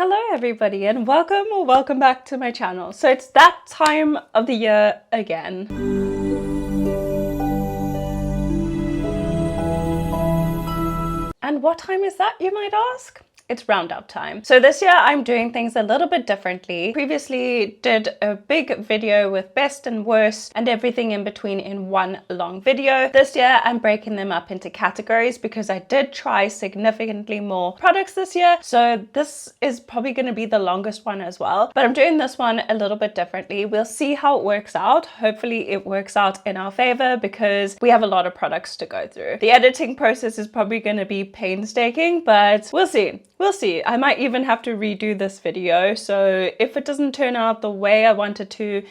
Hello everybody and welcome or welcome back to my channel. So it's that time of the year again. And what time is that, you might ask? It's roundup time. So this year I'm doing things a little bit differently. Previously did a big video with best and worst and everything in between in one long video. This year I'm breaking them up into categories because I did try significantly more products this year. So this is probably going to be the longest one as well. But I'm doing this one a little bit differently. We'll see how it works out. Hopefully it works out in our favor because we have a lot of products to go through. The editing process is probably going to be painstaking, but we'll see. We'll see. I might even have to redo this video. So if it doesn't turn out the way I wanted to,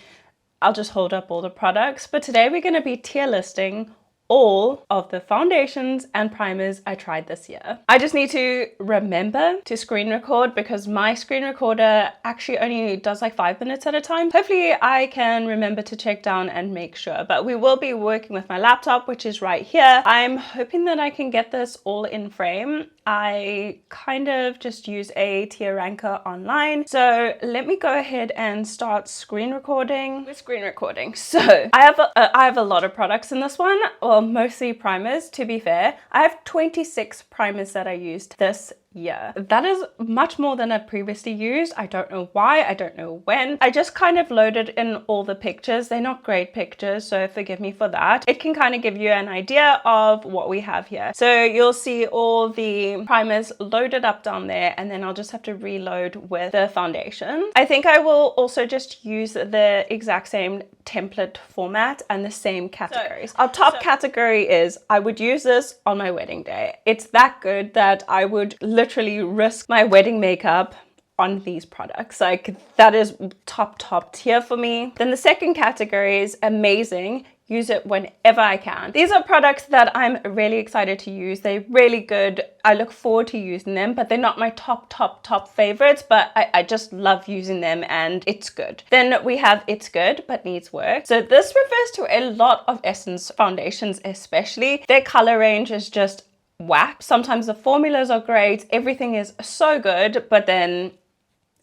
I'll just hold up all the products. But today we're going to be tier listing all of the foundations and primers I tried this year. I just need to remember to screen record because my screen recorder actually only does like 5 minutes at a time. Hopefully I can remember to check down and make sure, but we will be working with my laptop, which is right here. I'm hoping that I can get this all in frame. I kind of just use a tier ranker online. So let me go ahead and start screen recording. With screen recording. So I have a lot of products in this one, or mostly primers to be fair. I have 26 primers that I used this year. That is much more than I previously used. I don't know why, I don't know when. I just kind of loaded in all the pictures. They're not great pictures, so forgive me for that. It can kind of give you an idea of what we have here. So you'll see all the primers loaded up down there, and then I'll just have to reload with the foundation. I think I will also just use the exact same template format and the same categories. Our top category is I would use this on my wedding day. It's that good that I would literally risk my wedding makeup on these products. Like, that is top tier for me. Then the second category is amazing. Use it whenever I can. These are products that I'm really excited to use. They're really good. I look forward to using them, but they're not my top favorites, but I just love using them and it's good. Then we have It's Good But Needs Work. So this refers to a lot of Essence foundations, especially. Their color range is just whack. Sometimes the formulas are great. Everything is so good, but then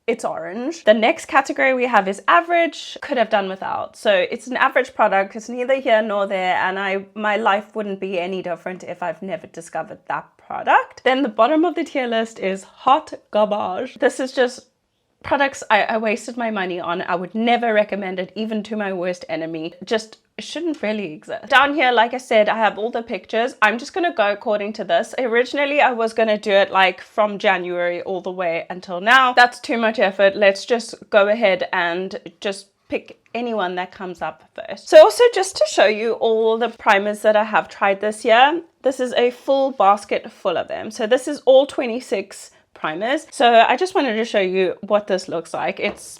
it's orange. The next category we have is average. Could have done without. So it's an average product. It's neither here nor there, and my life wouldn't be any different if I've never discovered that product. Then the bottom of the tier list is hot garbage. This is just products I wasted my money on. I would never recommend it even to my worst enemy. Just shouldn't really exist. Down here, like I said, I have all the pictures. I'm just gonna go according to this. Originally I was gonna do it like from January all the way until now. That's too much effort. Let's just go ahead and just pick anyone that comes up first. So also just to show you all the primers that I have tried this year, this is a full basket full of them. So this is all 26 primers. So I just wanted to show you what this looks like. It's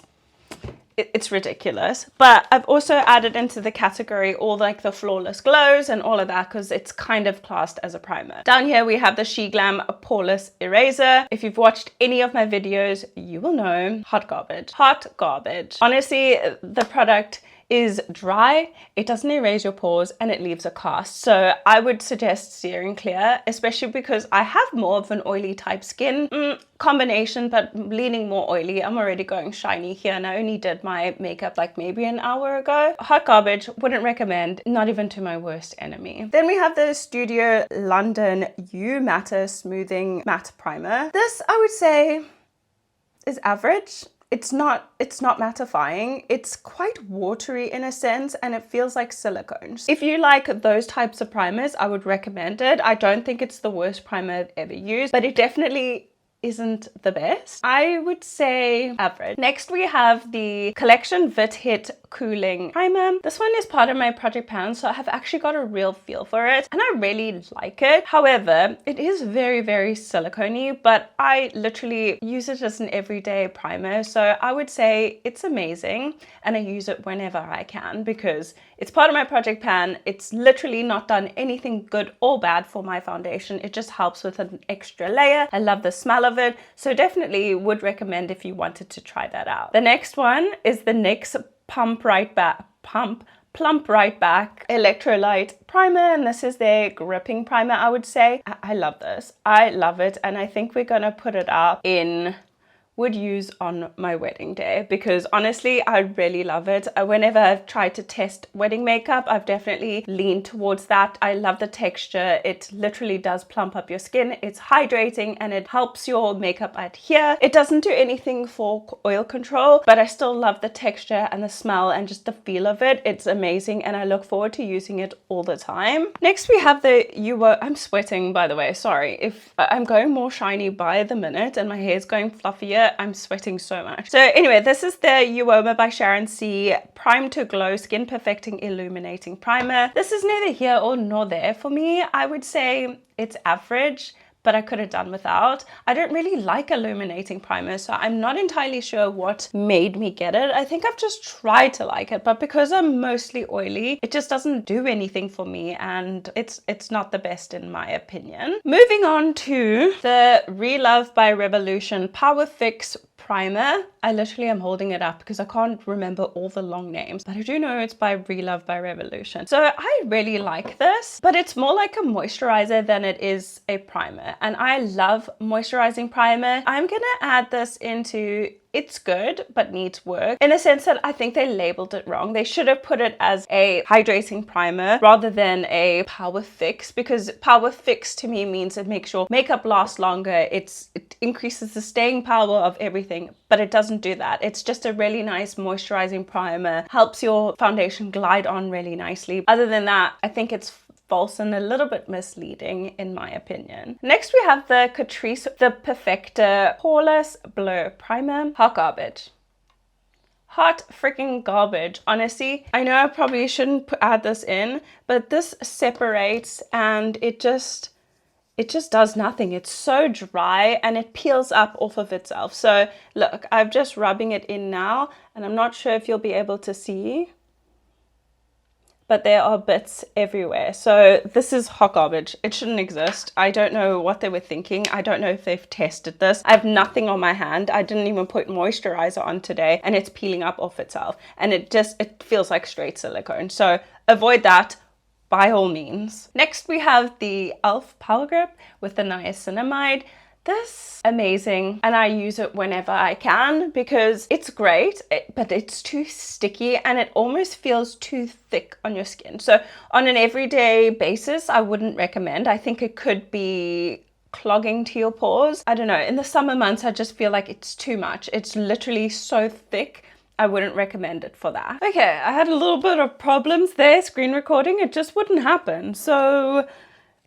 ridiculous, but I've also added into the category all like the flawless glows and all of that because it's kind of classed as a primer. Down here we have the She Glam Poreless Eraser. If you've watched any of my videos, you will know. Hot garbage. Hot garbage. Honestly, the product is dry, it doesn't erase your pores, and it leaves a cast. So I would suggest steering clear, especially because I have more of an oily type skin. Combination, but leaning more oily. I'm already going shiny here and I only did my makeup like maybe an hour ago. Hot garbage, wouldn't recommend, not even to my worst enemy. Then we have the Studio London U Matter Smoothing Matte Primer. This I would say is average. It's not mattifying. It's quite watery in a sense and it feels like silicones. If you like those types of primers, I would recommend it. I don't think it's the worst primer I've ever used, but it definitely isn't the best. I would say average. Next we have the Collection Vit Hit Cooling Primer. This one is part of my project pan, so I have actually got a real feel for it and I really like it. However, it is very silicone-y, but I literally use it as an everyday primer, so I would say it's amazing and I use it whenever I can because it's part of my project pan. It's literally not done anything good or bad for my foundation. It just helps with an extra layer. I love the smell of it, so definitely would recommend if you wanted to try that out. The next one is the NYX Plump Right Back Electrolyte Primer, and this is their gripping primer. I would say I love this. I love it, and I think we're gonna put it up in would use on my wedding day, because honestly, I really love it. Whenever I've tried to test wedding makeup, I've definitely leaned towards that. I love the texture. It literally does plump up your skin. It's hydrating and it helps your makeup adhere. It doesn't do anything for oil control, but I still love the texture and the smell and just the feel of it. It's amazing and I look forward to using it all the time. Next we have the I'm sweating, by the way, sorry. If I'm going more shiny by the minute and my hair's going fluffier, I'm sweating so much. So anyway, this is the Uoma by Sharon C Prime to Glow Skin Perfecting Illuminating Primer. This is neither here or nor there for me. I would say it's average, but I could have done without. I don't really like illuminating primers, so I'm not entirely sure what made me get it. I think I've just tried to like it, but because I'm mostly oily, it just doesn't do anything for me, and it's not the best in my opinion. Moving on to the Relove by Revolution Power Fix primer. I literally am holding it up because I can't remember all the long names, but I do know it's by Relove by Revolution. So I really like this, but it's more like a moisturizer than it is a primer. And I love moisturizing primer. I'm gonna add this into it's good, but needs work, in a sense that I think they labeled it wrong. They should have put it as a hydrating primer rather than a power fix, because power fix to me means it makes your makeup last longer. It increases the staying power of everything, but it doesn't do that. It's just a really nice moisturizing primer, helps your foundation glide on really nicely. Other than that, I think it's false and a little bit misleading in my opinion. Next we have the Catrice The Perfector Poreless Blur Primer. Hot garbage. Hot freaking garbage. Honestly, I know I probably shouldn't add this in, but this separates and it just does nothing. It's so dry and it peels up off of itself. So look, I'm just rubbing it in now and I'm not sure if you'll be able to see, but there are bits everywhere. So this is hot garbage. It shouldn't exist. I don't know what they were thinking. I don't know if they've tested this. I have nothing on my hand. I didn't even put moisturizer on today and it's peeling up off itself. And it feels like straight silicone. So avoid that by all means. Next we have the e.l.f. Power Grip with the niacinamide. This amazing, and I use it whenever I can because it's great, but it's too sticky and it almost feels too thick on your skin. So on an everyday basis, I wouldn't recommend. I think it could be clogging to your pores. I don't know, in the summer months, I just feel like it's too much. It's literally so thick. I wouldn't recommend it for that. Okay, I had a little bit of problems there, screen recording, it just wouldn't happen. So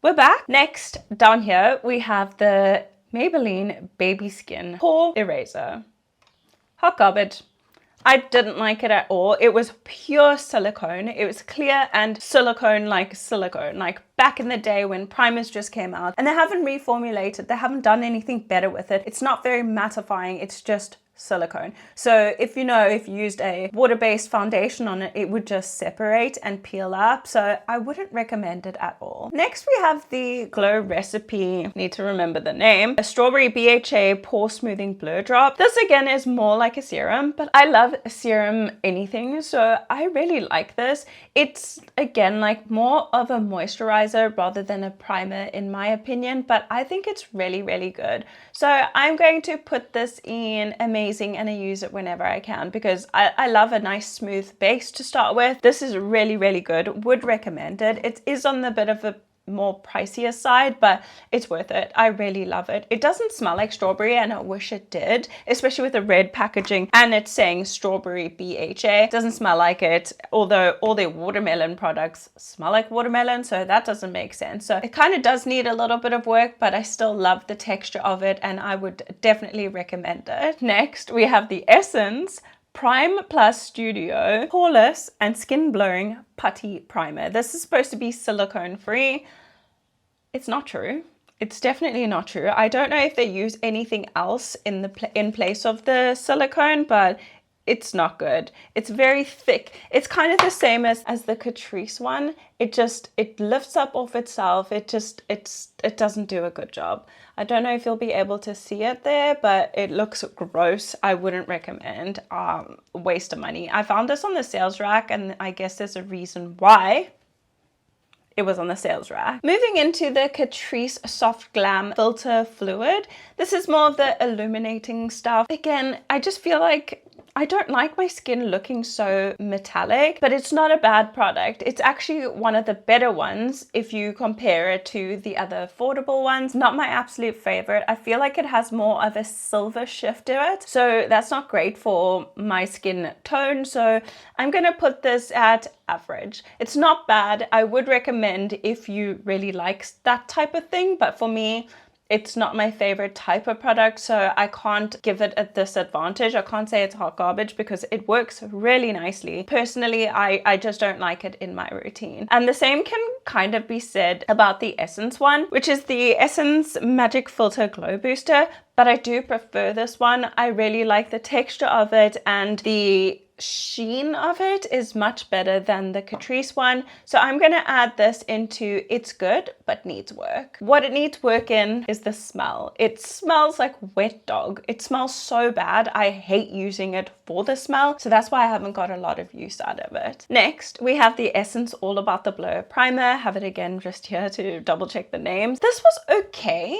we're back. Next, down here, we have the Maybelline Baby Skin Pore Eraser. Hot garbage. I didn't like it at all. It was pure silicone. It was clear and silicone, like back in the day when primers just came out, and they haven't reformulated. They haven't done anything better with it. It's not very mattifying. It's just silicone. So if you used a water-based foundation on it, it would just separate and peel up. So I wouldn't recommend it at all. Next we have the Glow Recipe, need to remember the name, a Strawberry BHA Pore Smoothing Blur Drop. This again is more like a serum, but I love serum anything, so I really like this. It's again like more of a moisturizer rather than a primer in my opinion, but I think it's really, really good. So I'm going to put this in Amazing, and I use it whenever I can because I love a nice smooth base to start with. This is really, really good. Would recommend it. It is on the bit of a more pricier side, but it's worth it. I really love it. It doesn't smell like strawberry and I wish it did, especially with the red packaging and it's saying strawberry BHA. It doesn't smell like it, although all their watermelon products smell like watermelon, so that doesn't make sense. So it kind of does need a little bit of work, but I still love the texture of it and I would definitely recommend it. Next we have the Essence Prime Plus Studio Poreless and Skin Blurring Putty Primer. This is supposed to be silicone free. It's not true. It's definitely not true. I don't know if they use anything else in place of the silicone, but it's not good. It's very thick. It's kind of the same as the Catrice one. It lifts up off itself. It doesn't do a good job. I don't know if you'll be able to see it there, but it looks gross. I wouldn't recommend. Waste of money. I found this on the sales rack and I guess there's a reason why. it was on the sales rack. Moving into the Catrice Soft Glam Filter Fluid. This is more of the illuminating stuff. Again, I just feel like I don't like my skin looking so metallic, but it's not a bad product. It's actually one of the better ones if you compare it to the other affordable ones. Not my absolute favorite. I feel like it has more of a silver shift to it, so that's not great for my skin tone. So I'm gonna put this at average. It's not bad. I would recommend if you really like that type of thing, but for me, it's not my favorite type of product, so I can't give it a disadvantage. I can't say it's hot garbage because it works really nicely. Personally, I just don't like it in my routine. And the same can kind of be said about the Essence one, which is the Essence Magic Filter Glow Booster, but I do prefer this one. I really like the texture of it, and the sheen of it is much better than the Catrice one. So I'm going to add this into it's good but needs work. What it needs work in is the smell. It smells like wet dog. It smells so bad. I hate using it for the smell, so that's why I haven't got a lot of use out of it. Next, we have the Essence All About the Blur Primer. I have it again just here to double check the names. This was okay.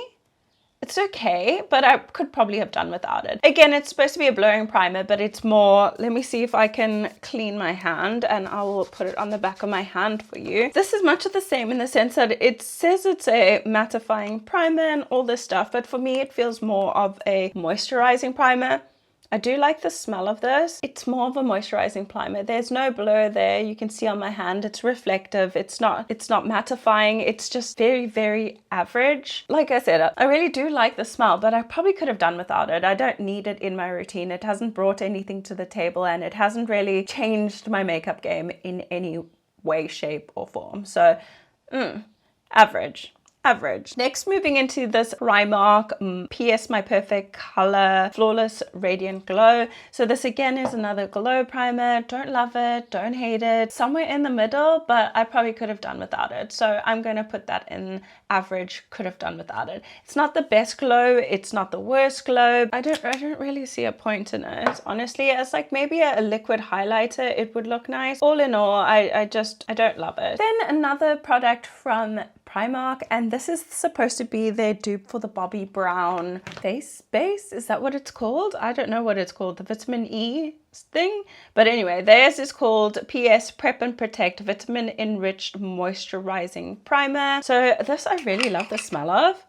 It's okay, but I could probably have done without it. Again, it's supposed to be a blurring primer, but it's more, let me see if I can clean my hand and I will put it on the back of my hand for you. This is much of the same in the sense that it says it's a mattifying primer and all this stuff, but for me it feels more of a moisturizing primer. I do like the smell of this. It's more of a moisturizing primer. There's no blur there. You can see on my hand, it's reflective. It's not mattifying. It's just very, very average. Like I said, I really do like the smell, but I probably could have done without it. I don't need it in my routine. It hasn't brought anything to the table, and it hasn't really changed my makeup game in any way, shape, or form. So, average. Average. Next, moving into this Primark PS My Perfect Color Flawless Radiant Glow. So this again is another glow primer. Don't love it, don't hate it. Somewhere in the middle, but I probably could have done without it. So I'm going to put that in average, could have done without it. It's not the best glow, it's not the worst glow. I don't really see a point in it, honestly. As like maybe a liquid highlighter, it would look nice. All in all, I don't love it. Then another product from Primark, and this is supposed to be their dupe for the Bobbi Brown face base. Is that what it's called? I don't know what it's called, the vitamin E thing. But anyway, theirs is called PS Prep and Protect Vitamin Enriched Moisturizing Primer. So this I really love the smell of.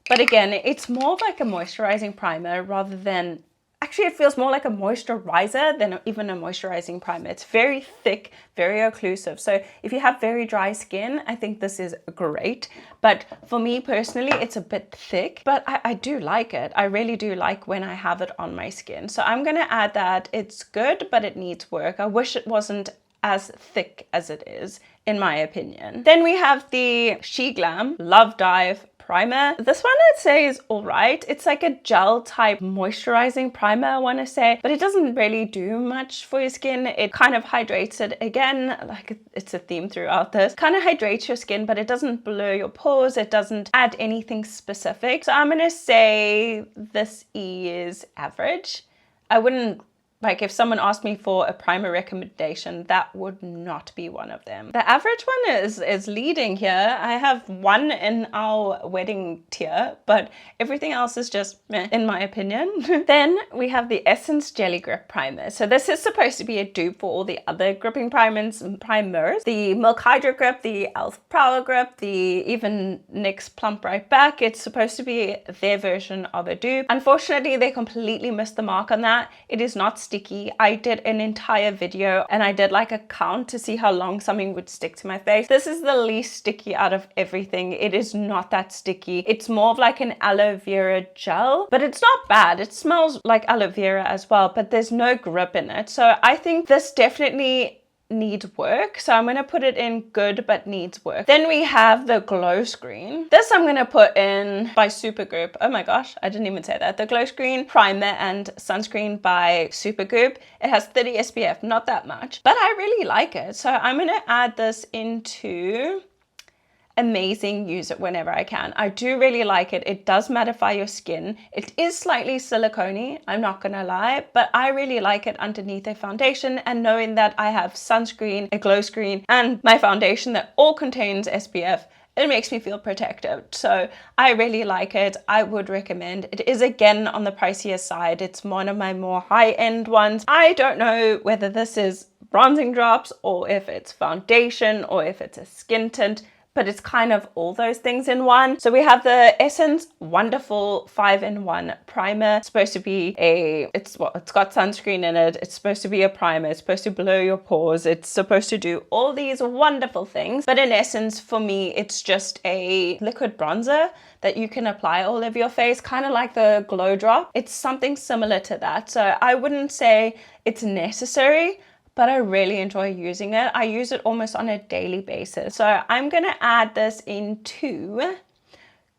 But again, it's more of like a moisturizing primer rather than, actually it feels more like a moisturizer than even a moisturizing primer. It's very thick, very occlusive. So if you have very dry skin, I think this is great. But for me personally, it's a bit thick, but I do like it. I really do like when I have it on my skin. So I'm going to add that. It's good, but it needs work. I wish it wasn't as thick as it is, in my opinion. Then we have the She Glam Love Dive primer. This one I'd say is all right. It's like a gel type moisturizing primer, I want to say, but it doesn't really do much for your skin. It kind of hydrates it again, like it's a theme throughout this. Kind of hydrates your skin, but it doesn't blur your pores. It doesn't add anything specific. So I'm going to say this is average. I wouldn't, like if someone asked me for a primer recommendation, that would not be one of them. The average one is leading here. I have one in our wedding tier, but everything else is just meh, in my opinion. Then we have the Essence Jelly Grip Primer. So this is supposed to be a dupe for all the other gripping primers. The Milk Hydro Grip, the e.l.f. Power Grip, the even NYX Plump Right Back. It's supposed to be their version of a dupe. Unfortunately, they completely missed the mark on that. It is not sticky. I did an entire video and I did like a count to see how long something would stick to my face. This is the least sticky out of everything. It is not that sticky. It's more of like an aloe vera gel, but it's not bad. It smells like aloe vera as well, but there's no grip in it. So I think this definitely needs work, so I'm going to put it in good but needs work. Then we have the Glow Screen. This I'm going to put in by Supergoop. Oh my gosh, I didn't even say that. The Glow Screen Primer and Sunscreen by Supergoop. It has 30 SPF, not that much, but I really like it. So I'm going to add this into amazing, use it whenever I can. I do really like it. It does mattify your skin. It is slightly silicone-y, I'm not gonna lie, but I really like it underneath a foundation, and knowing that I have sunscreen, a glow screen, and my foundation that all contains SPF, it makes me feel protected. So I really like it. I would recommend. It is again on the pricier side. It's one of my more high-end ones. I don't know whether this is bronzing drops or if it's foundation or if it's a skin tint, but it's kind of all those things in one. So we have the Essence Wonderful 5-in-1 primer. It's supposed to be it's got sunscreen in it. It's supposed to be a primer. It's supposed to blow your pores. It's supposed to do all these wonderful things. But in essence, for me, it's just a liquid bronzer that you can apply all over your face, kind of like the Glow Drop. It's something similar to that. So I wouldn't say it's necessary, but I really enjoy using it. I use it almost on a daily basis. So I'm gonna add this into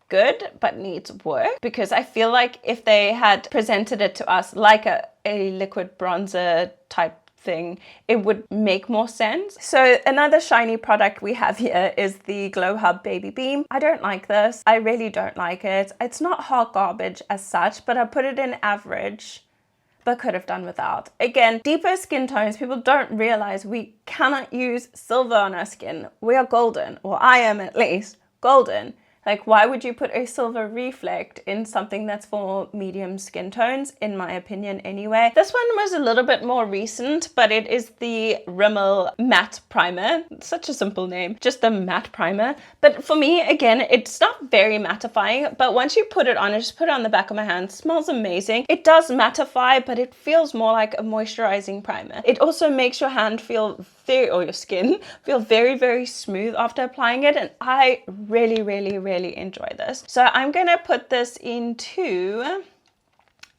good but needs work, because I feel like if they had presented it to us like a liquid bronzer type thing, it would make more sense. So another shiny product we have here is the Glow Hub Baby Beam. I don't like this. I really don't like it. It's not hot garbage as such, but I put it in average, but could have done without. Again, deeper skin tones, people don't realize we cannot use silver on our skin. We are golden, or I am at least golden. Like, why would you put a silver reflect in something that's for medium skin tones, in my opinion anyway? This one was a little bit more recent, but it is the Rimmel Matte Primer. It's such a simple name, just the matte primer. But for me, again, it's not very mattifying, but once you put it on, I just put it on the back of my hand, it smells amazing. It does mattify, but it feels more like a moisturizing primer. It also makes your hand feel or your skin feel very, very smooth after applying it, and I really, really, really enjoy this. So I'm gonna put this into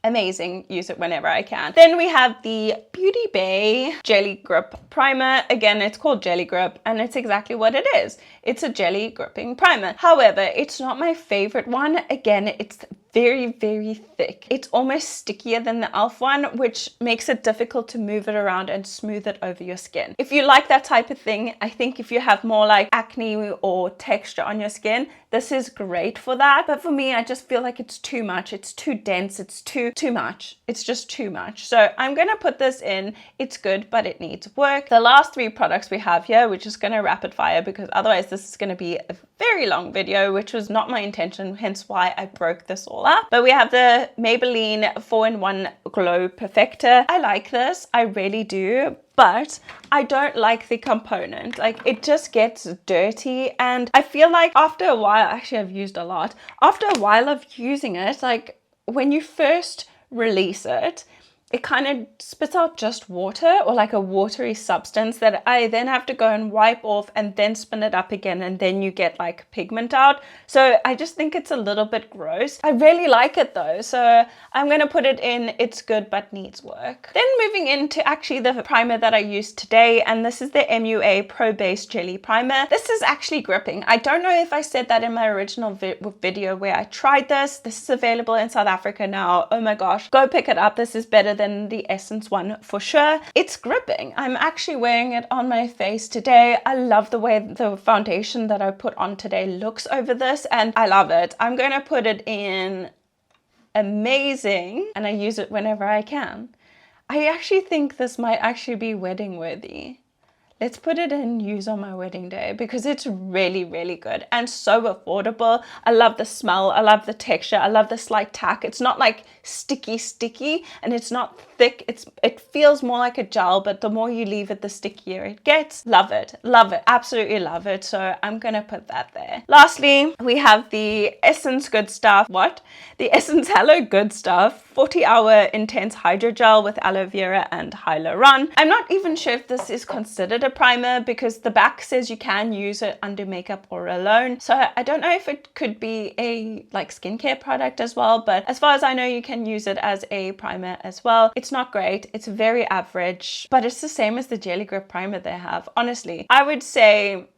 amazing, use it whenever I can. Then we have the Beauty Bay Jelly Grip Primer. Again, it's called Jelly Grip, and it's exactly what it is. It's a jelly gripping primer. However, it's not my favorite one. Again, it's very, very thick. It's almost stickier than the e.l.f. one, which makes it difficult to move it around and smooth it over your skin. If you like that type of thing, I think if you have more like acne or texture on your skin, this is great for that. But for me, I just feel like it's too much. It's too dense. It's too much. It's just too much. So I'm gonna put this in. It's good, but it needs work. The last 3 products we have here, we're just gonna rapid fire, because otherwise this is gonna be a very long video, which was not my intention, hence why I broke this all up. But we have the Maybelline 4-in-1 Glow Perfector. I like this, I really do, but I don't like the component. Like, it just gets dirty, and I feel like after a while, actually I've used a lot, after a while of using it, like when you first release it, it kind of spits out just water, or like a watery substance that I then have to go and wipe off and then spin it up again, and then you get like pigment out. So I just think it's a little bit gross. I really like it though, so I'm gonna put it in. It's good but needs work. Then moving into actually the primer that I used today, and this is the MUA Pro Base Jelly Primer. This is actually gripping. I don't know if I said that in my original video where I tried this. This is available in South Africa now. Oh my gosh, go pick it up. This is better than the Essence one for sure. It's gripping. I'm actually wearing it on my face today. I love the way the foundation that I put on today looks over this, and I love it. I'm going to put it in amazing, and I use it whenever I can. I actually think this might actually be wedding worthy. Let's put it in use on my wedding day, because it's really, really good and so affordable. I love the smell. I love the texture. I love the slight tack. It's not like sticky, and it's not thick. It feels more like a gel, but the more you leave it, the stickier it gets. Love it. Love it. Absolutely love it. So I'm going to put that there. Lastly, we have the Essence Good Stuff. The Essence Hello Good Stuff 40-hour intense hydrogel with aloe vera and hyaluron. I'm not even sure if this is considered a primer, because the back says you can use it under makeup or alone. So I don't know if it could be a like skincare product as well, but as far as I know, you can use it as a primer as well. It's not great. It's very average, but it's the same as the Jelly Grip primer they have. Honestly, I would say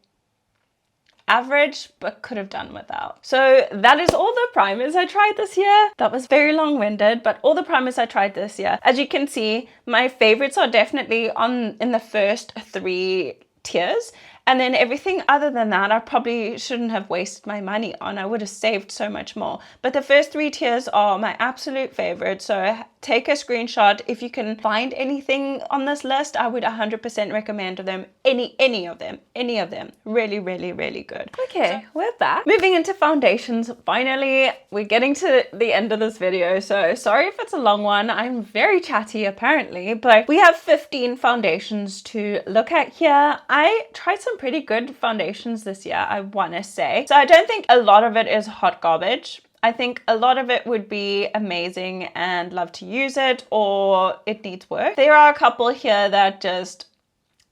average, but could have done without. So that is all the primers I tried this year. That was very long-winded, but all the primers I tried this year. As you can see, my favorites are definitely in the first 3 tiers, And then everything other than that, I probably shouldn't have wasted my money on. I would have saved so much more. But the first 3 tiers are my absolute favorite. So take a screenshot. If you can find anything on this list, I would 100% recommend them. Any of them. Really, really, really good. Okay, with that, moving into foundations. Finally, we're getting to the end of this video. So sorry if it's a long one. I'm very chatty apparently, but we have 15 foundations to look at here. I tried some pretty good foundations this year, I want to say. So I don't think a lot of it is hot garbage. I think a lot of it would be amazing and love to use it, or it needs work. There are a couple here that just,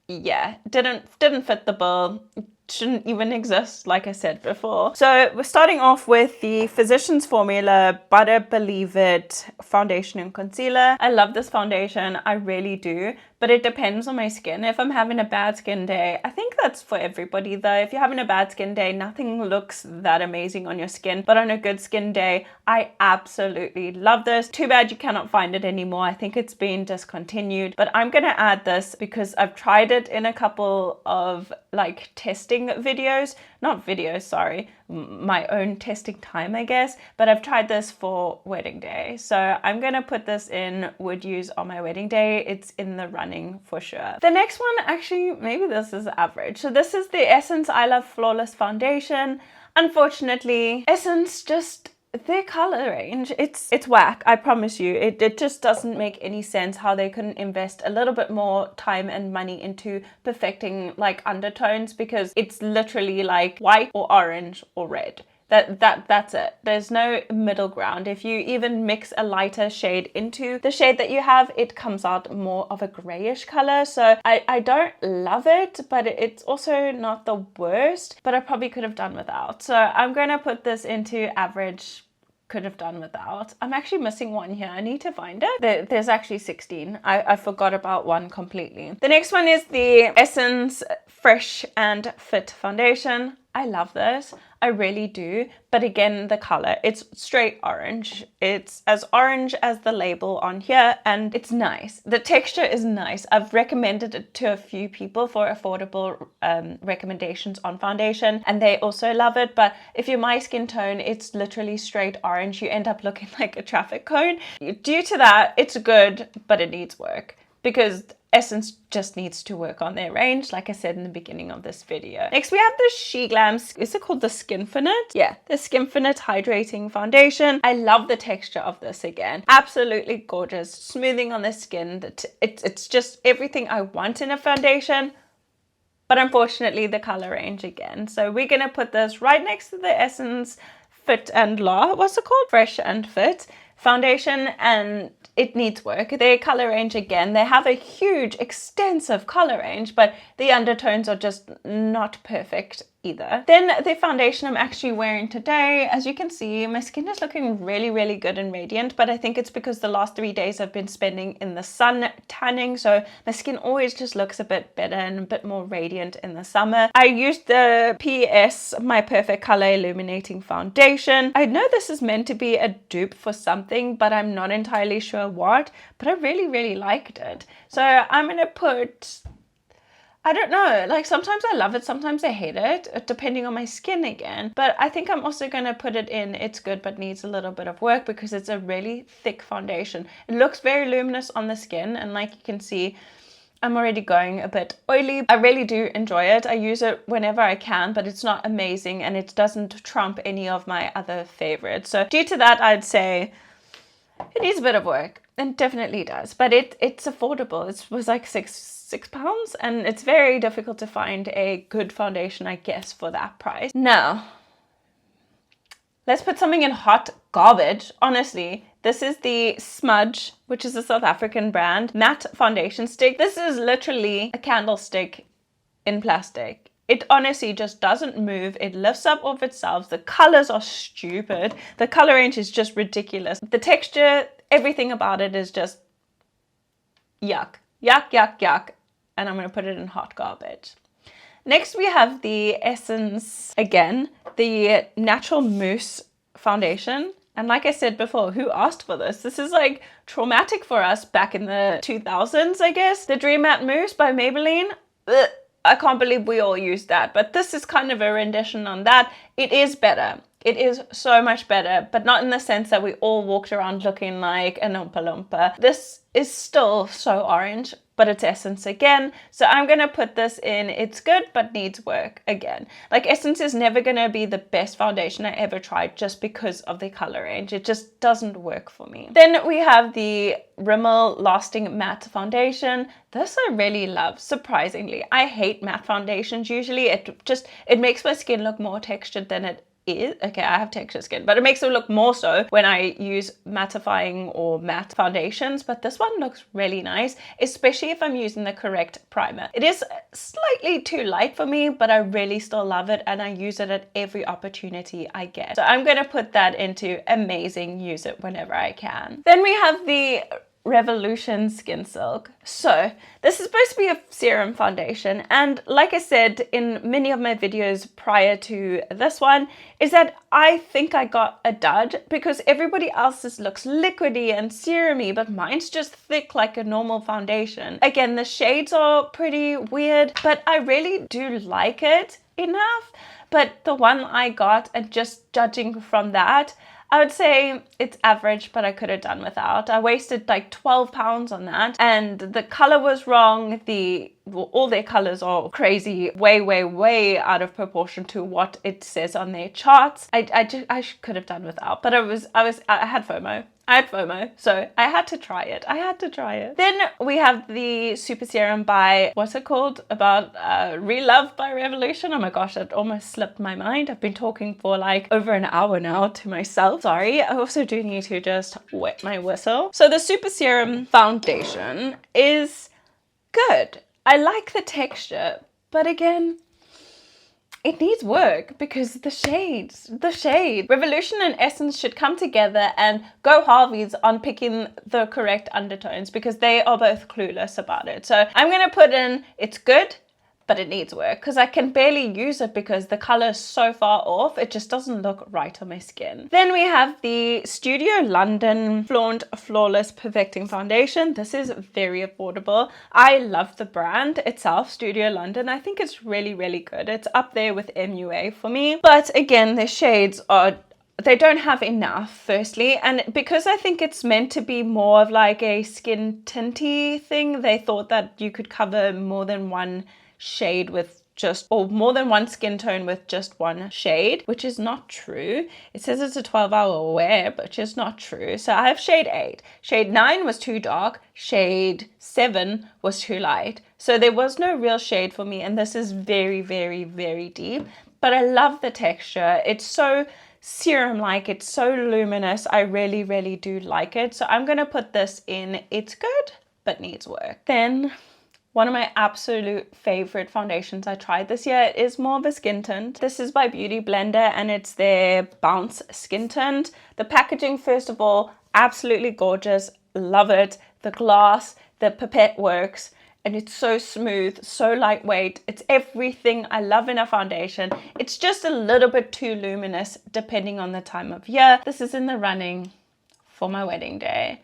yeah, didn't fit the bill. Shouldn't even exist, like I said before. So we're starting off with the Physicians Formula Butter Believe It foundation and concealer. I love this foundation, I really do, but it depends on my skin. If I'm having a bad skin day, I think that's for everybody though. If you're having a bad skin day, nothing looks that amazing on your skin, but on a good skin day, I absolutely love this. Too bad you cannot find it anymore. I think it's been discontinued, but I'm gonna add this because I've tried it in a couple of like testing videos, not videos, sorry, my own testing time, I guess, but I've tried this for wedding day. So I'm gonna put this in would use on my wedding day. It's in the running for sure. The next one, actually, maybe this is average. So this is the Essence I Love Flawless foundation. Unfortunately, Essence just, their color range, it's whack. I promise you, it just doesn't make any sense how they couldn't invest a little bit more time and money into perfecting like undertones, because it's literally like white or orange or red. That's it. There's no middle ground. If you even mix a lighter shade into the shade that you have, it comes out more of a grayish color. So I don't love it, but it's also not the worst, but I probably could have done without. So I'm going to put this into average, could have done without. I'm actually missing one here. I need to find it. There's actually 16. I forgot about one completely. The next one is the Essence Fresh and Fit foundation. I love this. I really do. But again, the color, it's straight orange. It's as orange as the label on here, and it's nice. The texture is nice. I've recommended it to a few people for affordable recommendations on foundation, and they also love it. But if you're my skin tone, it's literally straight orange. You end up looking like a traffic cone. Due to that, it's good, but it needs work, because Essence just needs to work on their range, like I said in the beginning of this video. Next, we have the SheGlam, is it called the Skinfinite? Yeah, the Skinfinite Hydrating Foundation. I love the texture of this again. Absolutely gorgeous, smoothing on the skin. It's just everything I want in a foundation, but unfortunately the color range again. So we're gonna put this right next to the Essence Fit and what's it called? Fresh and Fit foundation, and it needs work. Their color range again, they have a huge extensive color range, but the undertones are just not perfect either. Then the foundation I'm actually wearing today, as you can see, my skin is looking really, really good and radiant, but I think it's because the last 3 days I've been spending in the sun tanning, so my skin always just looks a bit better and a bit more radiant in the summer. I used the PS My Perfect Color Illuminating Foundation. I know this is meant to be a dupe for something, but I'm not entirely sure what, but I really, really liked it. So I'm gonna put, I don't know, like sometimes I love it, sometimes I hate it, depending on my skin again. But I think I'm also going to put it in it's good but needs a little bit of work, because it's a really thick foundation. It looks very luminous on the skin, and like you can see, I'm already going a bit oily. I really do enjoy it. I use it whenever I can, but it's not amazing, and it doesn't trump any of my other favorites. So due to that, I'd say it needs a bit of work. It definitely does, but it's affordable. It was like £6, and it's very difficult to find a good foundation, I guess, for that price. Now, let's put something in hot garbage. Honestly, this is the Smudge, which is a South African brand, matte foundation stick. This is literally a candlestick in plastic. It honestly just doesn't move. It lifts up of itself. The colors are stupid. The color range is just ridiculous. The texture, everything about it is just yuck. Yuck, yuck, yuck. And I'm going to put it in hot garbage. Next, we have the Essence, again, the Natural Mousse foundation. And like I said before, who asked for this? This is like traumatic for us back in the 2000s, I guess. The Dream Matte Mousse by Maybelline. Ugh. I can't believe we all use that. But this is kind of a rendition on that. It is better. It is so much better, but not in the sense that we all walked around looking like an Oompa Loompa. This is still so orange, but it's Essence again. So I'm going to put this in It's Good, but Needs Work again. Like, Essence is never going to be the best foundation I ever tried just because of the color range. It just doesn't work for me. Then we have the Rimmel Lasting Matte Foundation. This I really love, surprisingly. I hate matte foundations usually. It makes my skin look more textured than it is. Okay, I have textured skin, but it makes it look more so when I use mattifying or matte foundations. But this one looks really nice, especially if I'm using the correct primer. It is slightly too light for me, but I really still love it, and I use it at every opportunity I get. So I'm going to put that into amazing, use it whenever I can. Then we have the Revolution Skin Silk. So this is supposed to be a serum foundation, and like I said in many of my videos prior to this one, is that I think I got a dud because everybody else's looks liquidy and serumy, but mine's just thick like a normal foundation. Again, the shades are pretty weird, but I really do like it enough. But the one I got, and just judging from that, I would say it's average, but I could have done without. I wasted like 12 pounds on that, and the color was wrong. All their colors are crazy, way out of proportion to what it says on their charts. I could have done without, but I had FOMO. So I had to try it. Then we have the Super Serum by, what's it called? About Relove by Revolution. Oh my gosh, it almost slipped my mind. I've been talking for like over an hour now to myself. Sorry, I also do need to just wet my whistle. So the Super Serum foundation is good. I like the texture, but again, it needs work because the shade. Revolution and Essence should come together and go Harveys on picking the correct undertones because they are both clueless about it. So I'm going to put in It's Good, but it needs work because I can barely use it because the color is so far off. It just doesn't look right on my skin. Then we have the Studio London Flaunt Flawless Perfecting Foundation. This is very affordable. I love the brand itself, Studio London. I think it's really good. It's up there with MUA for me. But again, the shades they don't have enough, firstly, and because I think it's meant to be more of like a skin tinty thing, they thought that you could cover more than one shade with or more than one skin tone with just one shade, which is not true. It says it's a 12-hour wear, but it's not true. So I have shade 8. Shade 9 was too dark. Shade 7 was too light. So there was no real shade for me, and this is very deep. But I love the texture. It's so serum-like, it's so luminous. I really do like it. So I'm gonna put this in It's Good, but Needs Work. Then one of my absolute favorite foundations I tried this year is more of a skin tint. This is by Beauty Blender, and it's their Bounce Skin Tint. The packaging, first of all, absolutely gorgeous. Love it. The glass, the pipette works, and it's so smooth, so lightweight. It's everything I love in a foundation. It's just a little bit too luminous depending on the time of year. This is in the running for my wedding day.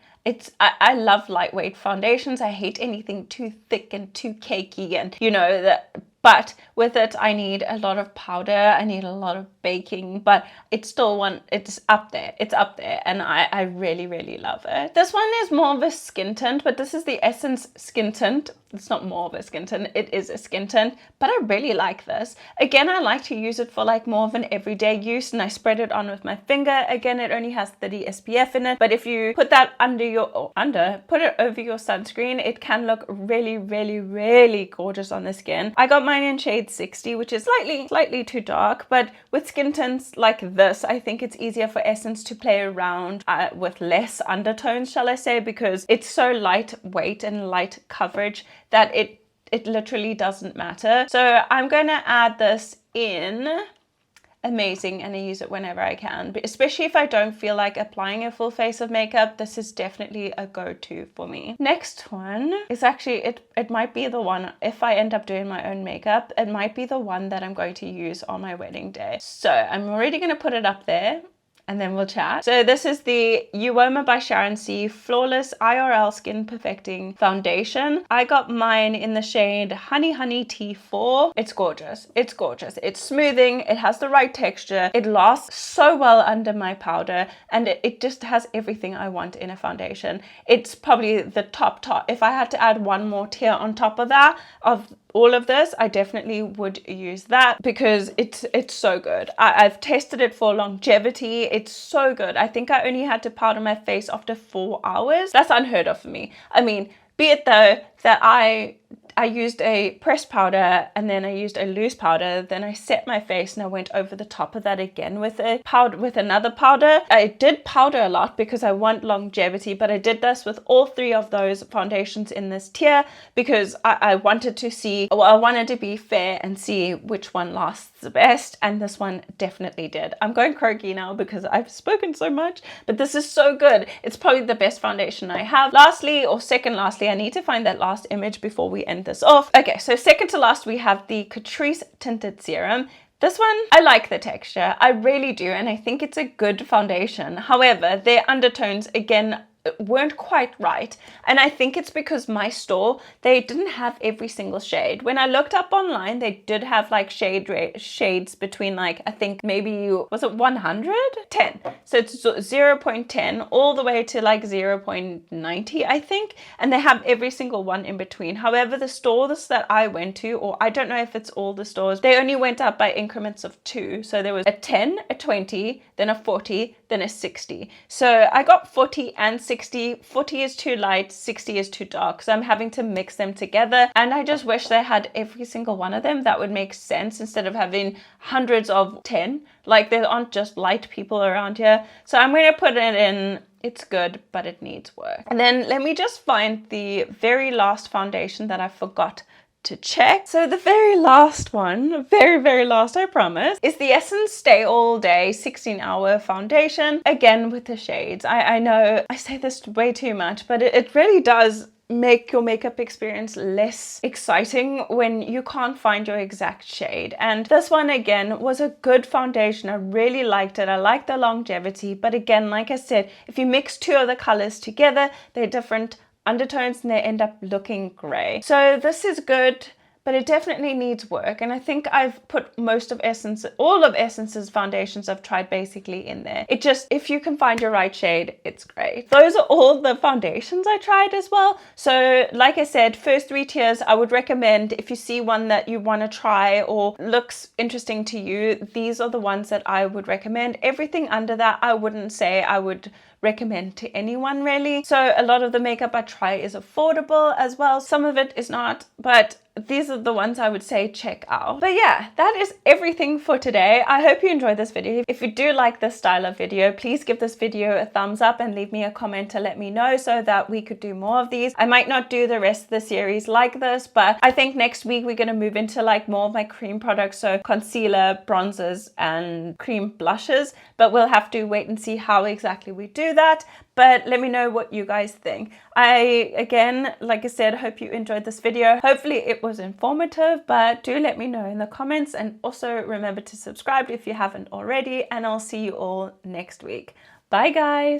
I love lightweight foundations. I hate anything too thick and too cakey, and you know that. But with it, I need a lot of powder. I need a lot of baking, but it's up there. It's up there, and I really love it. This one is more of a skin tint, but this is the Essence Skin Tint. It's not more of a skin tint, it is a skin tint, but I really like this. Again, I like to use it for like more of an everyday use, and I spread it on with my finger. Again, it only has 30 SPF in it, but if you put that put it over your sunscreen, it can look really gorgeous on the skin. I got mine in shade 60, which is slightly too dark, but with skin tints like this, I think it's easier for Essence to play around with less undertones, shall I say, because it's so lightweight and light coverage that it literally doesn't matter. So I'm going to add this in Amazing, and I use it whenever I can, but especially if I don't feel like applying a full face of makeup. This is definitely a go-to for me. Next one is actually, it might be the one, if I end up doing my own makeup, it might be the one that I'm going to use on my wedding day. So I'm already going to put it up there. and then we'll chat. So this is the Uoma by Sharon C Flawless IRL Skin Perfecting Foundation. I got mine in the shade Honey T4. It's gorgeous. It's gorgeous. It's smoothing. It has the right texture. It lasts so well under my powder, and it just has everything I want in a foundation. It's probably the top. If I had to add one more tier on top of that, of all of this, I definitely would use that because it's so good. I've tested it for longevity. It's so good. I think I only had to powder my face after 4 hours. That's unheard of for me. I mean, be it though that I used a pressed powder and then I used a loose powder, then I set my face and I went over the top of that again with a powder, with another powder. I did powder a lot because I want longevity, but I did this with all 3 of those foundations in this tier because I wanted to see, well, I wanted to be fair and see which one lasts the best, and this one definitely did. I'm going croaky now because I've spoken so much, but this is so good. It's probably the best foundation I have. Lastly, or second lastly, I need to find that last image before we end this off. Okay, so second to last we have the Catrice Tinted Serum. This one, I like the texture, I really do, and I think it's a good foundation. However, their undertones, again, weren't quite right, and I think it's because my store, they didn't have every single shade. When I looked up online, they did have like shades between, like, I think maybe, was it 100? 10. So it's 0.10 all the way to like 0.90, I think, and they have every single one in between. However, the stores that I went to, or I don't know if it's all the stores, they only went up by increments of 2. So there was a 10, a 20, then a 40, then a 60. So I got 40 and 60. 40 is too light, 60 is too dark, so I'm having to mix them together, and I just wish they had every single one of them. That would make sense instead of having hundreds of 10. Like, there aren't just light people around here, so I'm going to put it in. It's good, but it needs work. And then let me just find the very last foundation that I forgot to check. So the very last one, very last, I promise, is the Essence Stay All Day 16-hour foundation, again with the shades. I know I say this way too much, but it really does make your makeup experience less exciting when you can't find your exact shade. And this one, again, was a good foundation. I really liked it. I liked the longevity, but again, like I said, if you mix 2 of the colors together, they're different undertones and they end up looking gray. So this is good, but it definitely needs work, and I think I've put most of all of Essence's foundations I've tried basically in there. It just, if you can find your right shade, it's great. Those are all the foundations I tried as well. So like I said, first 3 tiers I would recommend. If you see one that you want to try or looks interesting to you, these are the ones that I would recommend. Everything under that I wouldn't say I would recommend to anyone really. So a lot of the makeup I try is affordable as well. Some of it is not, but these are the ones I would say check out. But yeah, that is everything for today. I hope you enjoyed this video. If you do like this style of video, please give this video a thumbs up and leave me a comment to let me know so that we could do more of these. I might not do the rest of the series like this, but I think next week we're going to move into like more of my cream products, so concealer, bronzers, and cream blushes, but we'll have to wait and see how exactly we do that. But let me know what you guys think. Again, like I said, hope you enjoyed this video. Hopefully it was informative, but do let me know in the comments, and also remember to subscribe if you haven't already, and I'll see you all next week. Bye guys.